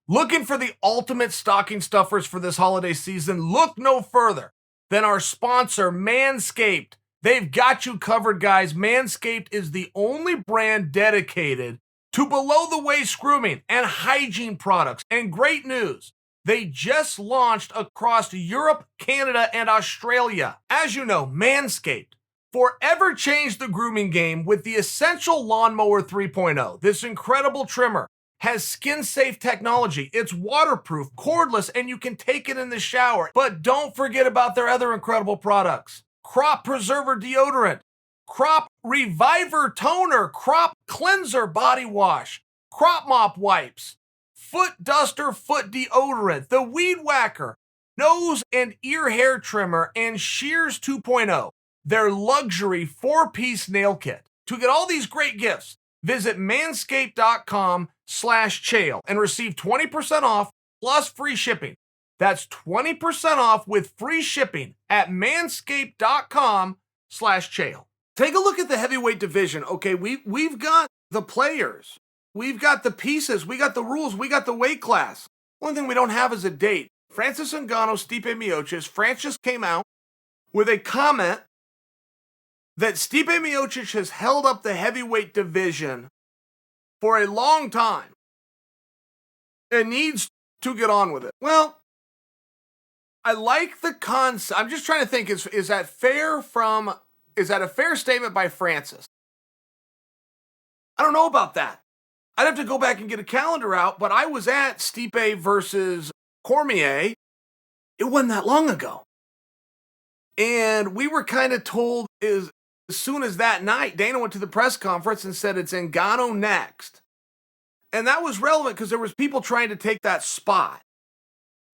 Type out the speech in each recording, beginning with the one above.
Looking for the ultimate stocking stuffers for this holiday season? Look no further than our sponsor, Manscaped. They've got you covered, guys. Manscaped is the only brand dedicated to below the waist grooming and hygiene products. And great news, they just launched across Europe, Canada, and Australia. As you know, Manscaped forever changed the grooming game with the Essential Lawnmower 3.0. This incredible trimmer has skin-safe technology. It's waterproof, cordless, and you can take it in the shower. But don't forget about their other incredible products. Crop Preserver Deodorant, Crop Reviver Toner, Crop Cleanser Body Wash, Crop Mop Wipes, Foot Duster Foot Deodorant, the Weed Whacker, Nose and Ear Hair Trimmer, and Shears 2.0, their luxury 4-piece nail kit. To get all these great gifts, visit manscaped.com/Chael and receive 20% off plus free shipping. That's 20% off with free shipping at manscaped.com/Chael. Take a look at the heavyweight division. Okay, we've got the players. We've got the pieces. We got the rules. We got the weight class. Only thing we don't have is a date. Francis Ngannou, Stipe Miocic. Francis came out with a comment that Stipe Miocic has held up the heavyweight division for a long time and needs to get on with it. Well, I like the concept. I'm just trying to think, is that fair is that a fair statement by Francis? I don't know about that. I'd have to go back and get a calendar out, but I was at Stipe versus Cormier. It wasn't that long ago. And we were kind of told as soon as that night, Dana went to the press conference and said it's Ngannou next. And that was relevant because there was people trying to take that spot.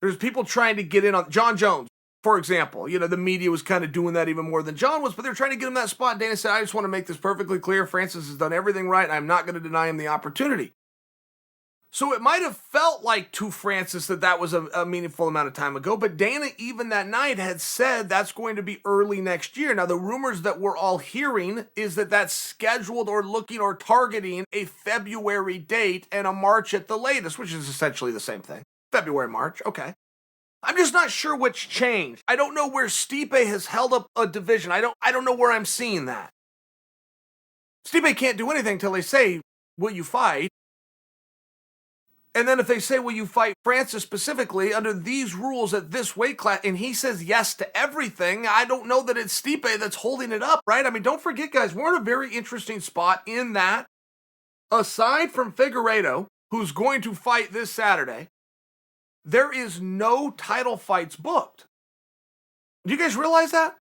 There's people trying to get in on John Jones, for example. You know, the media was kind of doing that even more than John was, but they're trying to get him that spot. Dana said, I just want to make this perfectly clear. Francis has done everything right, and I'm not going to deny him the opportunity. So it might have felt like to Francis that was a meaningful amount of time ago, but Dana even that night had said that's going to be early next year. Now, the rumors that we're all hearing is that that's scheduled or looking or targeting a February date and a March at the latest, which is essentially the same thing. February, March, okay. I'm just not sure what's changed. I don't know where Stipe has held up a division. I don't know where I'm seeing that. Stipe can't do anything till they say, will you fight? And then if they say, will you fight Francis specifically under these rules at this weight class, and he says yes to everything, I don't know that it's Stipe that's holding it up, right? I mean, don't forget, guys, we're in a very interesting spot in that, aside from Figueiredo, who's going to fight this Saturday, there is no title fights booked. Do you guys realize that?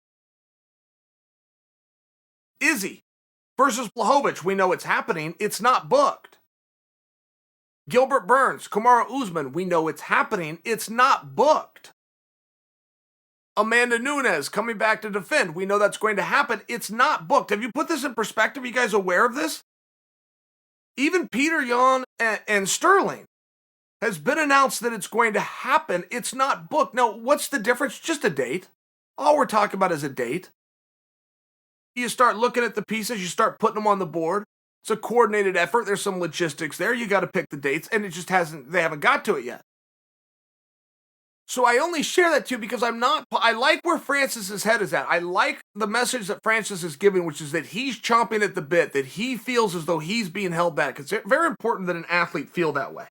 Izzy versus Blachowicz, we know it's happening. It's not booked. Gilbert Burns, Kamaru Usman, we know it's happening. It's not booked. Amanda Nunes coming back to defend. We know that's going to happen. It's not booked. Have you put this in perspective? Are you guys aware of this? Even Peter Yan and Sterling has been announced that it's going to happen. It's not booked. Now, what's the difference? Just a date. All we're talking about is a date. You start looking at the pieces, you start putting them on the board. It's a coordinated effort. There's some logistics there. You got to pick the dates, and they haven't got to it yet. So I only share that to you because I like where Francis's head is at. I like the message that Francis is giving, which is that he's chomping at the bit, that he feels as though he's being held back. It's very important that an athlete feel that way.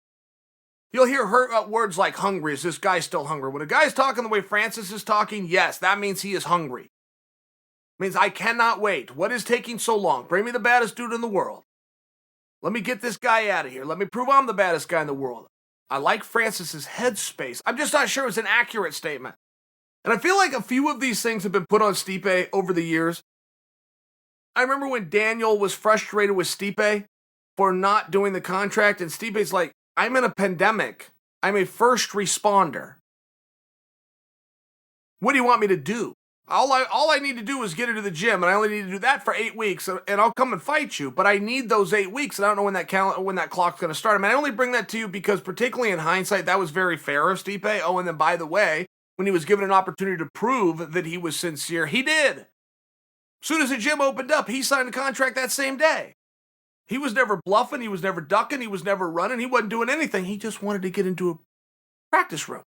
You'll hear words like hungry. Is this guy still hungry? When a guy's talking the way Francis is talking, yes, that means he is hungry. It means I cannot wait. What is taking so long? Bring me the baddest dude in the world. Let me get this guy out of here. Let me prove I'm the baddest guy in the world. I like Francis's headspace. I'm just not sure it's an accurate statement. And I feel like a few of these things have been put on Stipe over the years. I remember when Daniel was frustrated with Stipe for not doing the contract, and Stipe's like, I'm in a pandemic. I'm a first responder. What do you want me to do? All I need to do is get into the gym, and I only need to do that for 8 weeks, and I'll come and fight you. But I need those 8 weeks, and I don't know when that clock's going to start. I mean, I only bring that to you because, particularly in hindsight, that was very fair of Stipe. Oh, and then by the way, when he was given an opportunity to prove that he was sincere, he did. As soon as the gym opened up, he signed a contract that same day. He was never bluffing. He was never ducking. He was never running. He wasn't doing anything. He just wanted to get into a practice room.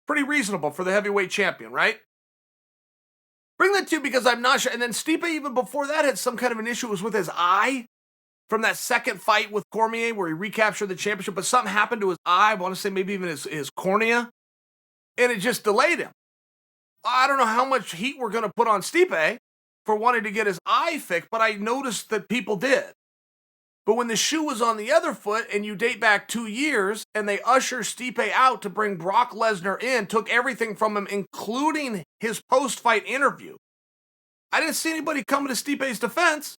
Pretty reasonable for the heavyweight champion, right? Bring that to because I'm not sure. And then Stipe, even before that, had some kind of an issue. It was with his eye from that second fight with Cormier where he recaptured the championship, but something happened to his eye. I want to say maybe even his cornea, and it just delayed him. I don't know how much heat we're going to put on Stipe for wanting to get his eye fixed, but I noticed that people did. But when the shoe was on the other foot and you date back 2 years and they usher Stipe out to bring Brock Lesnar in, took everything from him, including his post-fight interview, I didn't see anybody coming to Stipe's defense.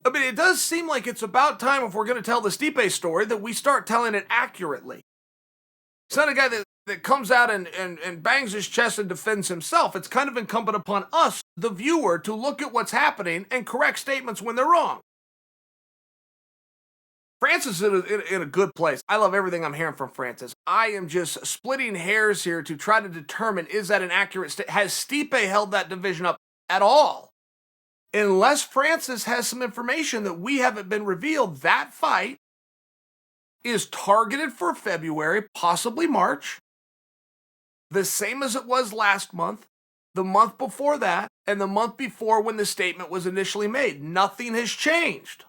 I mean, it does seem like it's about time, if we're going to tell the Stipe story, that we start telling it accurately. It's not a guy that comes out and bangs his chest and defends himself. It's kind of incumbent upon us, the viewer, to look at what's happening and correct statements when they're wrong. Francis is in a good place. I love everything I'm hearing from Francis. I am just splitting hairs here to try to determine, is that an accurate statement? Has Stipe held that division up at all? Unless Francis has some information that we haven't been revealed, that fight is targeted for February, possibly March, the same as it was last month, the month before that, and the month before when the statement was initially made. Nothing has changed.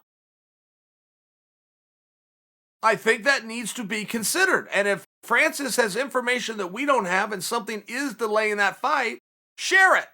I think that needs to be considered. And if Francis has information that we don't have and something is delaying that fight, share it.